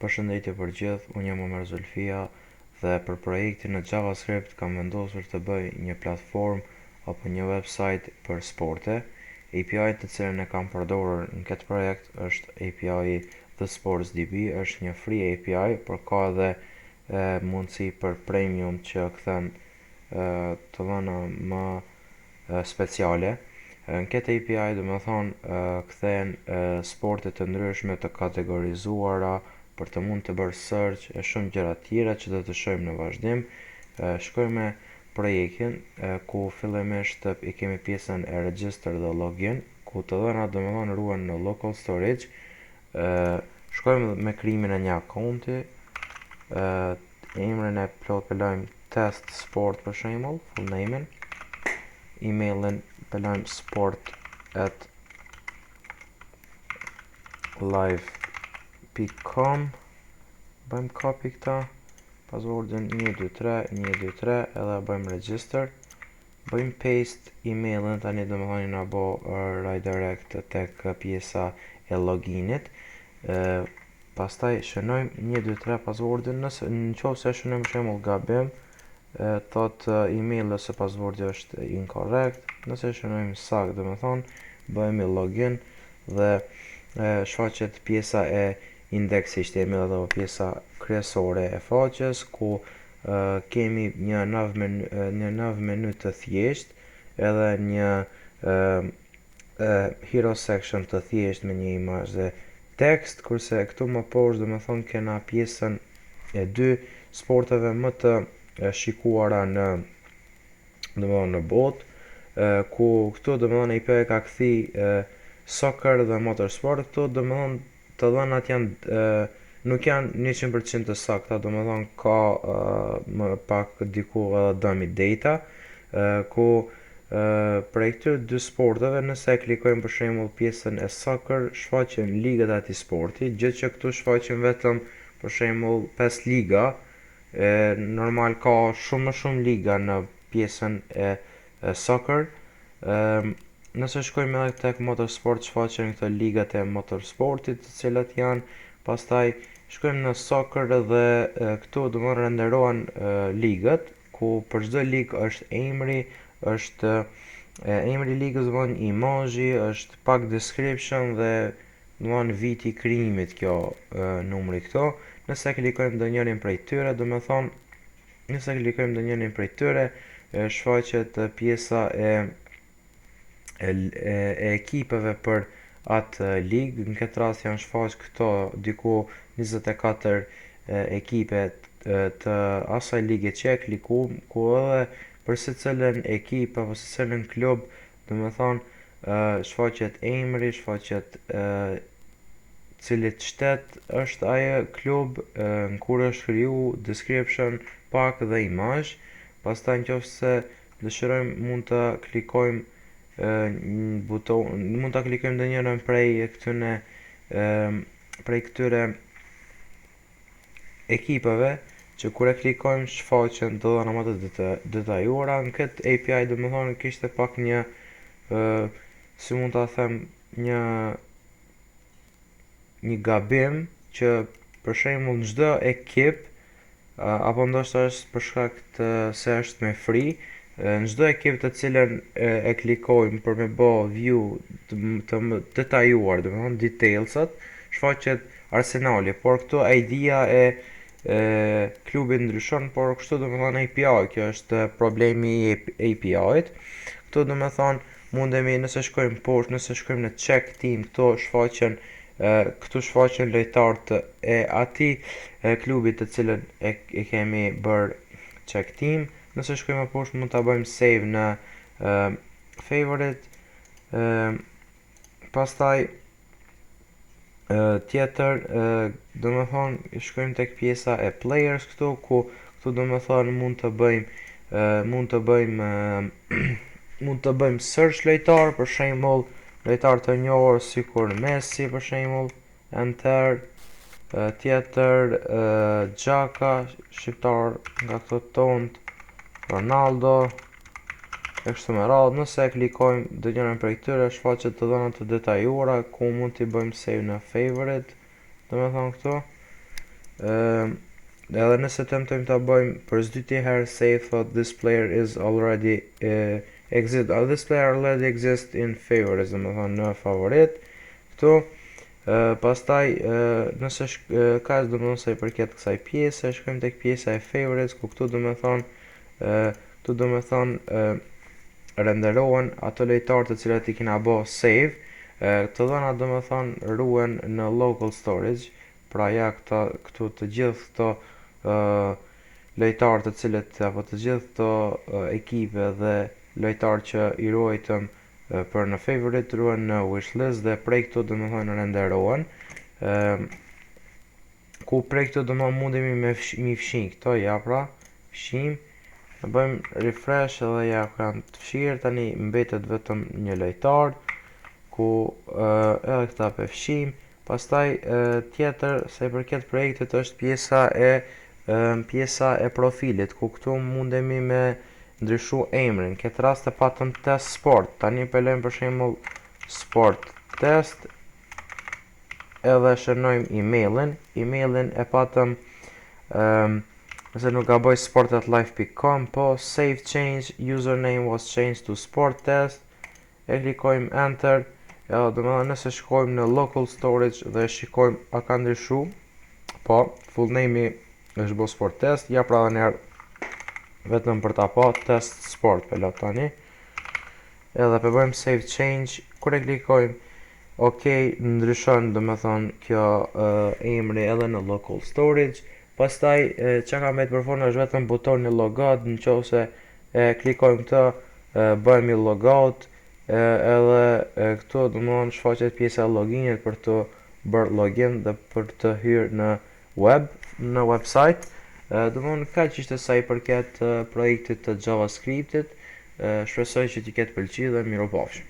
Përshëndetje për gjithë, unë jam Omer Zulfia dhe për projektin në JavaScript kam vendosur të bëj një platformë apo një website për sporte. API të cilën e kam përdorur në këtë projekt është API The Sports DB, është një free API, por ka edhe mundësi për premium që kthen të dhëna më speciale. Në këtë API do më thonë kthehen sporte të ndryshme të kategorizuara për të mund të bërë search e shumë gjëra tjera që do të shohim në vazhdim. Shkojmë projektin ku fillimisht i kemi pjesën e register dhe login, ku të dhënat do më thonë ruhen në local storage. Shkojmë me krijimin e një akaunti, emrin e plotëlojmë test sport për shembull, full name-in, emailin pelojmë sport@ live.com, bëjmë copy këta, passwordin 123 edhe bëjmë register, bëjmë paste emailin, tani do më thoni na bo redirect tek pjesa e loginit. Pastaj shënojmë 123 passwordin, nëse në qoftë se shënojmë për shembull gabim, thot email ose passwordi është incorrect. Nëse shënojmë saktë, do më thonë bëjmë login dhe shfaqet pjesa e index HTML apo pjesa kryesore e faqes, ku kemi një nav menu të thjesht edhe një hero section të thjesht me një imazh dhe tekst, kurse këtu më poshtë do më thonë kena pjesën e dy sporteve më të shikuara në botë, ku këtu do më thonë API ka kthi soccer dhe motorsport. Këtu do më thonë të dhënat janë nuk janë 100% të sakta, do më thonë ka më pak diku edhe dummy data, ku prej këtyre dy sporteve nëse klikojmë për shembull pjesën e soccer, shfaqen ligat e atij sporti, gjë që këtu shfaqen vetëm për shembull 5 liga. Normal ka shumë më shumë liga në pjesën e soccer. Nëse shkojmë edhe tek motorsport, shfaqen këto ligat e motorsportit të cilat janë. Pastaj shkojmë në soccer dhe këtu do të renderohen ligat, ku për çdo ligë është emri, është emri i ligës, do të imazhi, është pak description dhe do të thonë viti i krijimit, kjo numri këto. Nëse klikojmë ndonjërin prej tyre, do të thonë nëse klikojmë ndonjërin prej tyre, shfaqet pjesa e ekipeve për atë ligë. Në këtë rast janë shfaq këto diku 24 ekipe të asaj lige që e klikuam, ku edhe për secilën ekip apo secilën klub do të thonë shfaqet emri, shfaqet cilit shtet është ai klub, në kur është kriju, description pak dhe imazh. Pastaj nëse dëshirojmë mund të klikojmë mund ta klikojmë ndonjërin prej këtyre ekipave, që kur e klikojmë shfaqen të dhëna më të detajuara. Në këtë API do më thonë kishte pak një si mund ta them një gabim, që për shembull në çdo ekip apo ndoshta është për shkak të se është me free, në çdo ekip të cilën e klikojmë për me bë view të detajuar, do të thonë detailsat, shfaqet Arsenali, por këtu idea e klubit ndryshon, por kështu do të thonë API, kjo është problemi i API-t. Këtu do të thonë mundemi, nëse shkojmë poshtë, nëse shkojmë në check team, këtu shfaqen lojtarët e atij klubi të cilën e kemi bër check team. Nëse shkojmë poshtë mund ta bëjmë save në favorite. Pastaj tjetër do të thonë shkojmë tek pjesa e players këtu, ku këtu do të thonë mund të bëjmë search lojtar, për shembull lojtar të njohur sikur Messi për shembull, enter. Tjetër Xhaka, shqiptar nga këto tont, Ronaldo, e kështu me radhë. Nëse klikojmë ndonjërin prej këtyre, shfaqet të dhëna të detajuara, ku mund t'i bëjmë save në favorite, do të thonë këtu. Edhe nëse tentojmë ta bëjmë për çdo herë save thot this player is already this player already exists in favorites, domethënë në favorit këtu. Pastaj nëse kaq domethënë sa i përket kësaj pjese, shkojmë tek pjesa e favorites ku këtu domethënë renderohen ato lojtarë të cilat i kena bë save. Këto dhëna domethënë ruhen në local storage, pra ja këtu të gjithë këto lojtarë të cilët apo të gjithë këto ekipe dhe lojtarë që i ruajtëm për në favorite ruhen në wishlist dhe prej këtu domethënë renderohen. Ku prej këtu domethënë mundemi me fshin këto, ja pra, fshim. Ne bëjmë refresh edhe ja kanë të fshirë, tani mbetet vetëm një lojtar ku edhe këta fshim. Pastaj tjetër sa i përket projektit është pjesa e profilit ku këtu mundemi me ndryshu emrin. Këtë rast e patëm test sport. Tani pelojmë për shembull sport test edhe shënojmë emailin. Emailin e patëm nëse nuk gaboj sport@live.com, po save change, username was changed to sport test, e klikojmë enter, domethënë nëse shkojmë në local storage dhe shikojmë a ka ndryshu, po full name-i është bo sport test, ja pra dhe njerë vetëm për ta pa test sport për lot tani, edhe përbëjmë save change, kur e klikojmë ok, ndryshon domethënë kjo emri edhe në local storage. Pastaj që ka me të përfonë është vetëm butoni logout, në qofse klikojmë këtë, bëjmë logout, edhe këtu domethënë shfaqet pjesa e loginit për të bërë login dhe për të hyrë në website. Domethënë kaq ishte sa i përket projektit të JavaScriptit. Shpresoj që t'i ketë pëlqyer dhe mirupafshim.